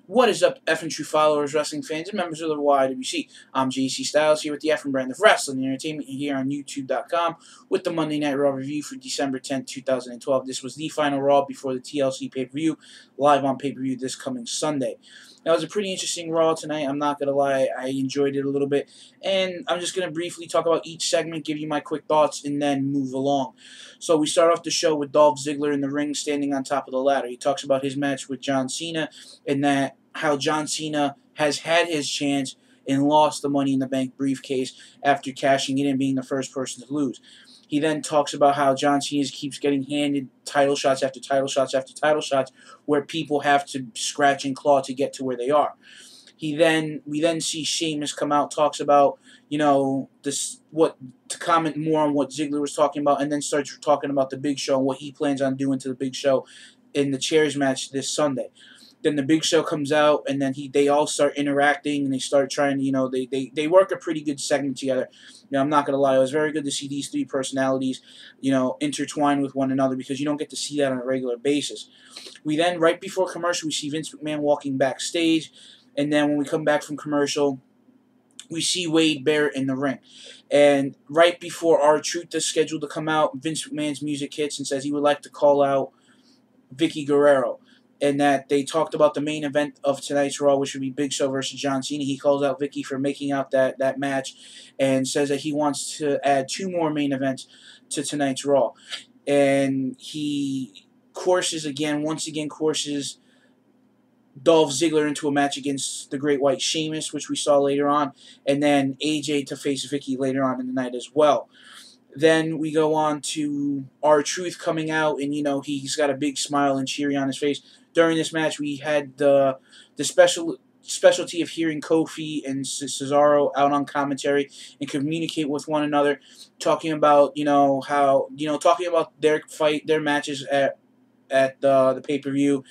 What is up, F and true followers, wrestling fans, and members of the YWC? I'm JC Styles here with the F and brand of wrestling and entertainment here on YouTube.com with the Monday Night Raw review for December 10th, 2012. This was the final Raw before the TLC pay-per-view, live on pay-per-view this coming Sunday. That was a pretty interesting Raw tonight. I'm not going to lie, I enjoyed it a little bit. And I'm just going to briefly talk about each segment, give you my quick thoughts, and then move along. So we start off the show with Dolph Ziggler in the ring standing on top of the ladder. He talks about his match with John Cena and that how John Cena has had his chance and lost the Money in the Bank briefcase after cashing it and being the first person to lose. He then talks about how John Cena keeps getting handed title shots after title shots after title shots where people have to scratch and claw to get to where they are. We then see Sheamus come out, talks about, to comment more on what Ziggler was talking about, and then starts talking about the Big Show and what he plans on doing to the Big Show in the chairs match this Sunday. Then the Big Show comes out, and then they all start interacting, and they start trying to, they work a pretty good segment together. I'm not going to lie, it was very good to see these three personalities, intertwine with one another because you don't get to see that on a regular basis. We then, right before commercial, we see Vince McMahon walking backstage, and then when we come back from commercial, we see Wade Barrett in the ring. And right before R-Truth is scheduled to come out, Vince McMahon's music hits and says he would like to call out Vickie Guerrero. And that they talked about the main event of tonight's Raw, which would be Big Show versus John Cena. He calls out Vickie for making out that match and says that he wants to add 2 more main events to tonight's Raw. And he once again courses Dolph Ziggler into a match against the Great White Sheamus, which we saw later on, and then AJ to face Vickie later on in the night as well. Then we go on to R-Truth coming out, and he's got a big smile and cheery on his face. During this match, we had the specialty of hearing Kofi and Cesaro out on commentary and communicate with one another, talking about talking about their matches at the pay-per-view.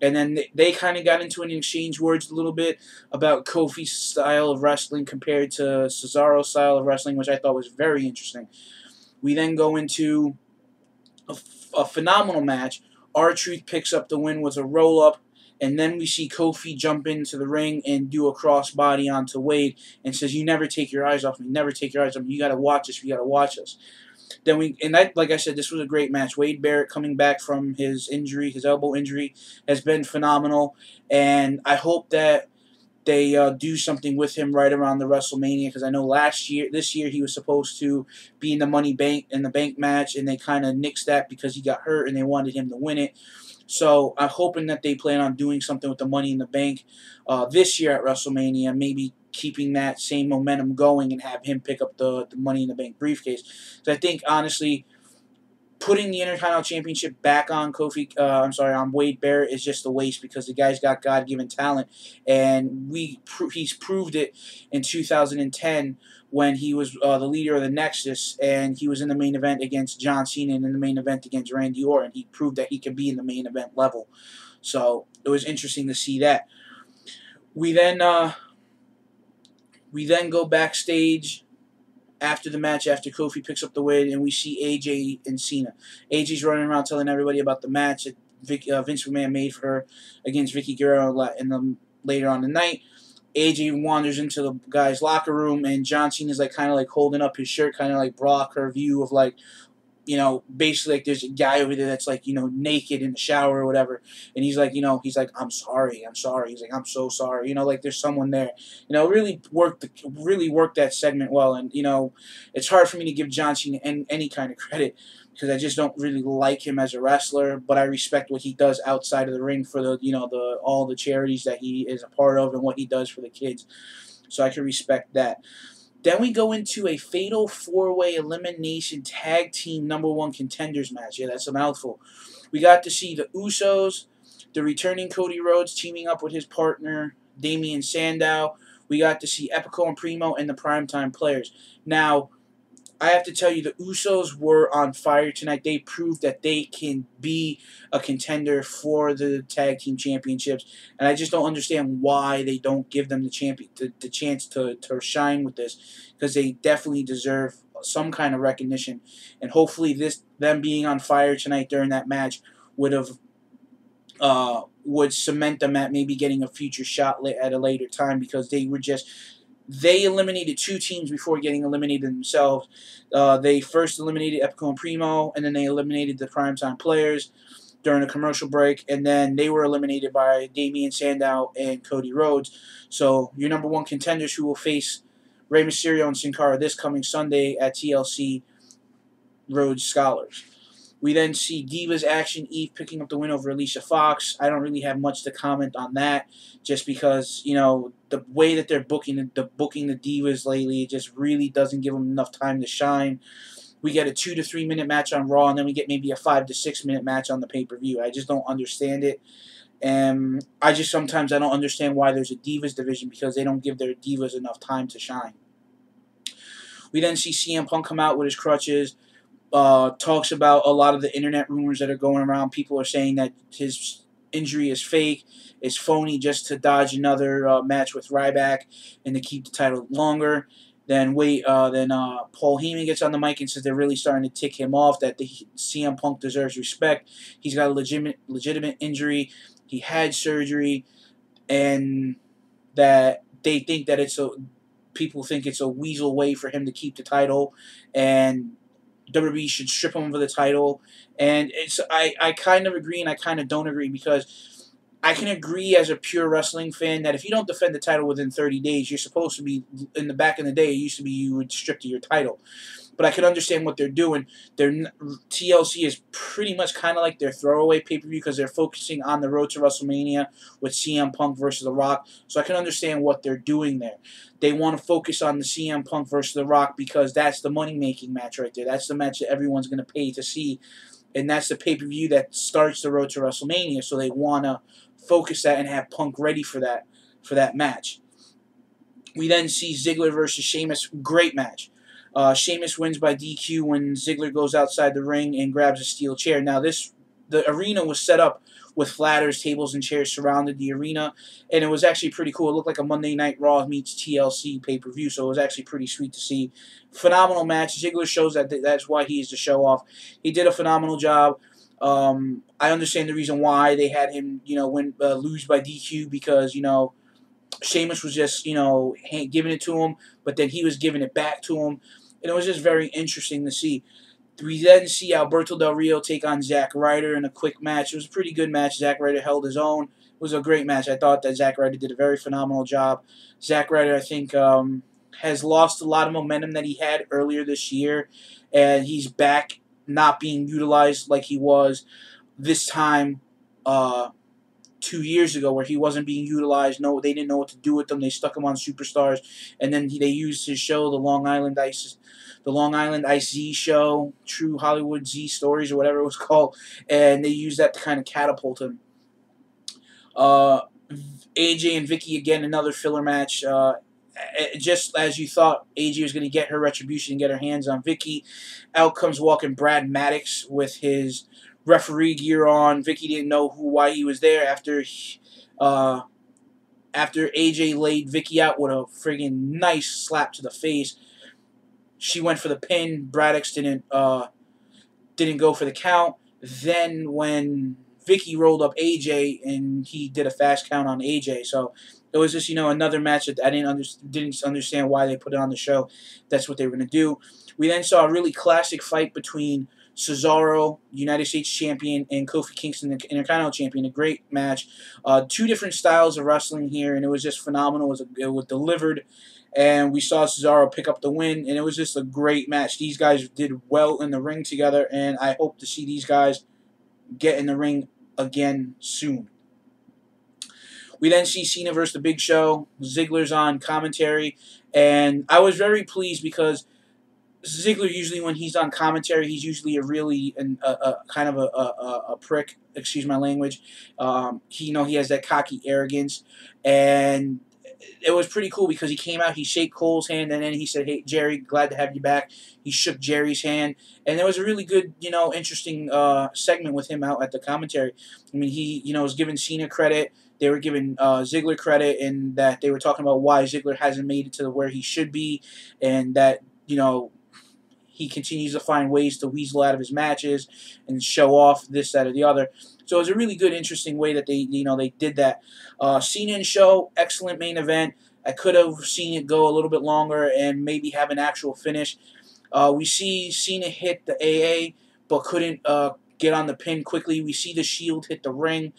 And then they kind of got into an exchange words a little bit about Kofi's style of wrestling compared to Cesaro's style of wrestling, which I thought was very interesting. We then go into a phenomenal match. R-Truth picks up the win with a roll-up, and then we see Kofi jump into the ring and do a crossbody onto Wade and says, "You never take your eyes off me. Never take your eyes off me. You got to watch us. You got to watch us." Like I said, this was a great match. Wade Barrett coming back from his injury, his elbow injury, has been phenomenal, and I hope that they do something with him right around the WrestleMania, because I know this year he was supposed to be in the Bank match, and they kind of nixed that because he got hurt and they wanted him to win it. So I'm hoping that they plan on doing something with the Money in the Bank this year at WrestleMania, maybe keeping that same momentum going and have him pick up the Money in the Bank briefcase. So I think, honestly, putting the Intercontinental Championship back on on Wade Barrett is just a waste, because the guy's got God-given talent, and he's proved it in 2010 when he was the leader of the Nexus, and he was in the main event against John Cena and in the main event against Randy Orton. He proved that he could be in the main event level. So it was interesting to see that. We then go backstage after the match, after Kofi picks up the win, and we see AJ and Cena. AJ's running around telling everybody about the match that Vince McMahon made for her against Vickie Guerrero later on the night. AJ wanders into the guy's locker room, and John Cena's kind of holding up his shirt, kind of block her view of basically there's a guy over there that's naked in the shower or whatever, and he's like, I'm sorry. He's like, I'm so sorry. There's someone there. Really worked that segment well, and it's hard for me to give John Cena any kind of credit, because I just don't really like him as a wrestler, but I respect what he does outside of the ring for all the charities that he is a part of and what he does for the kids. So I can respect that. Then we go into a fatal 4-way elimination tag team #1 contenders match. Yeah, that's a mouthful. We got to see the Usos, the returning Cody Rhodes teaming up with his partner Damian Sandow. We got to see Epico and Primo and the Primetime Players. Now, I have to tell you, the Usos were on fire tonight. They proved that they can be a contender for the tag team championships, and I just don't understand why they don't give them the chance to shine with this, because they definitely deserve some kind of recognition. And hopefully, them being on fire tonight during that match would have would cement them at maybe getting a future shot at a later time, because they eliminated two teams before getting eliminated themselves. They first eliminated Epico and Primo, and then they eliminated the Primetime Players during a commercial break, and then they were eliminated by Damian Sandow and Cody Rhodes. So your number one contenders who will face Rey Mysterio and Sin Cara this coming Sunday at TLC, Rhodes Scholars. We then see Divas Action Eve picking up the win over Alicia Fox. I don't really have much to comment on that, just because, you know, the way that they're booking the Divas lately, it just really doesn't give them enough time to shine. We get a 2 to 3 minute match on Raw, and then we get maybe a 5 to 6 minute match on the pay-per-view. I just don't understand it. And sometimes I don't understand why there's a Divas division, because they don't give their Divas enough time to shine. We then see CM Punk come out with his crutches. Talks about a lot of the internet rumors that are going around. People are saying that his injury is fake, is phony, just to dodge another match with Ryback and to keep the title longer. Then Paul Heyman gets on the mic and says they're really starting to tick him off, that CM Punk deserves respect. He's got a legitimate injury. He had surgery, and that they think that people think it's a weasel way for him to keep the title, and WWE should strip him of the title. And I kind of agree and I kind of don't agree, because I can agree as a pure wrestling fan that if you don't defend the title within 30 days, you're supposed to be, in the back in the day, it used to be you would strip to your title. But I can understand what they're doing. TLC is pretty much kind of like their throwaway pay-per-view, because they're focusing on the road to WrestleMania with CM Punk versus The Rock. So I can understand what they're doing there. They want to focus on the CM Punk versus The Rock because that's the money-making match right there. That's the match that everyone's going to pay to see. And that's the pay-per-view that starts the road to WrestleMania. So they want to focus that and have Punk ready for that match. We then see Ziggler versus Sheamus. Great match. Sheamus wins by DQ when Ziggler goes outside the ring and grabs a steel chair. Now, the arena was set up with flatters, tables, and chairs surrounded the arena, and it was actually pretty cool. It looked like a Monday Night Raw meets TLC pay-per-view, so it was actually pretty sweet to see. Phenomenal match. Ziggler shows that's why he is the show-off. He did a phenomenal job. I understand the reason why they had him, lose by DQ, because, Sheamus was just, giving it to him, but then he was giving it back to him. And it was just very interesting to see. We then see Alberto Del Rio take on Zack Ryder in a quick match. It was a pretty good match. Zack Ryder held his own. It was a great match. I thought that Zack Ryder did a very phenomenal job. Zack Ryder, I think, has lost a lot of momentum that he had earlier this year, and he's back not being utilized like he was this time 2 years ago, where he wasn't being utilized. No, they didn't know what to do with him. They stuck him on Superstars, and then they used his show, the Long Island Ice Z show, True Hollywood Z Stories, or whatever it was called, and they used that to kind of catapult him. AJ and Vicky, again, another filler match. Just as you thought AJ was going to get her retribution and get her hands on Vicky, out comes walking Brad Maddox with his referee gear on. Vicky didn't know why he was there after AJ laid Vicky out with a friggin' nice slap to the face. She went for the pin. Maddox didn't go for the count. Then when Vicky rolled up AJ, and he did a fast count on AJ, so it was just another match that I didn't understand why they put it on the show. That's what they were going to do. We then saw a really classic fight between Cesaro, United States Champion, and Kofi Kingston, the Intercontinental Champion. A great match. Two different styles of wrestling here, and it was just phenomenal. It was delivered, and we saw Cesaro pick up the win, and it was just a great match. These guys did well in the ring together, and I hope to see these guys get in the ring again soon. We then see Cena versus The Big Show. Ziggler's on commentary, and I was very pleased because Ziggler, usually when he's on commentary, he's usually a kind of a prick. Excuse my language. He has that cocky arrogance, and it was pretty cool because he came out, he shook Cole's hand, and then he said, "Hey, Jerry, glad to have you back." He shook Jerry's hand, and there was a really good, interesting segment with him out at the commentary. I mean, he, was giving Cena credit. They were giving Ziggler credit, and that they were talking about why Ziggler hasn't made it to where he should be, and that, he continues to find ways to weasel out of his matches and show off this, that, or the other. So it was a really good, interesting way that they did that. Cena and Show, excellent main event. I could have seen it go a little bit longer and maybe have an actual finish. We see Cena hit the AA, but couldn't get on the pin quickly. We see the Shield hit the ring.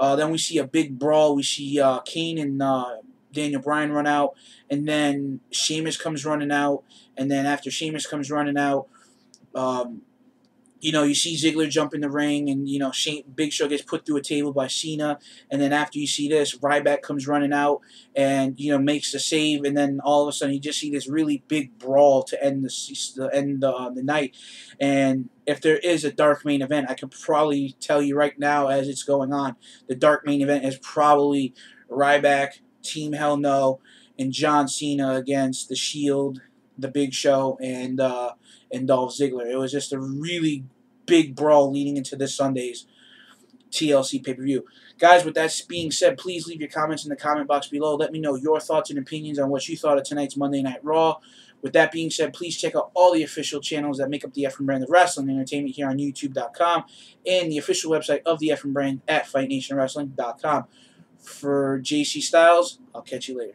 Then we see a big brawl. We see Kane and Daniel Bryan run out, and then Sheamus comes running out, and then after Sheamus comes running out, you see Ziggler jump in the ring, and Big Show gets put through a table by Cena, and then after you see this, Ryback comes running out and makes the save, and then all of a sudden you just see this really big brawl to end the night. And if there is a dark main event, I can probably tell you right now as it's going on, the dark main event is probably Ryback, Team Hell No, and John Cena against the Shield, the Big Show, and Dolph Ziggler. It was just a really big brawl leading into this Sunday's TLC pay-per-view. Guys, with that being said, please leave your comments in the comment box below. Let me know your thoughts and opinions on what you thought of tonight's Monday Night Raw. With that being said, please check out all the official channels that make up the Efren brand of wrestling entertainment here on YouTube.com and the official website of the Efren brand at FightNationWrestling.com. For JC Styles, I'll catch you later.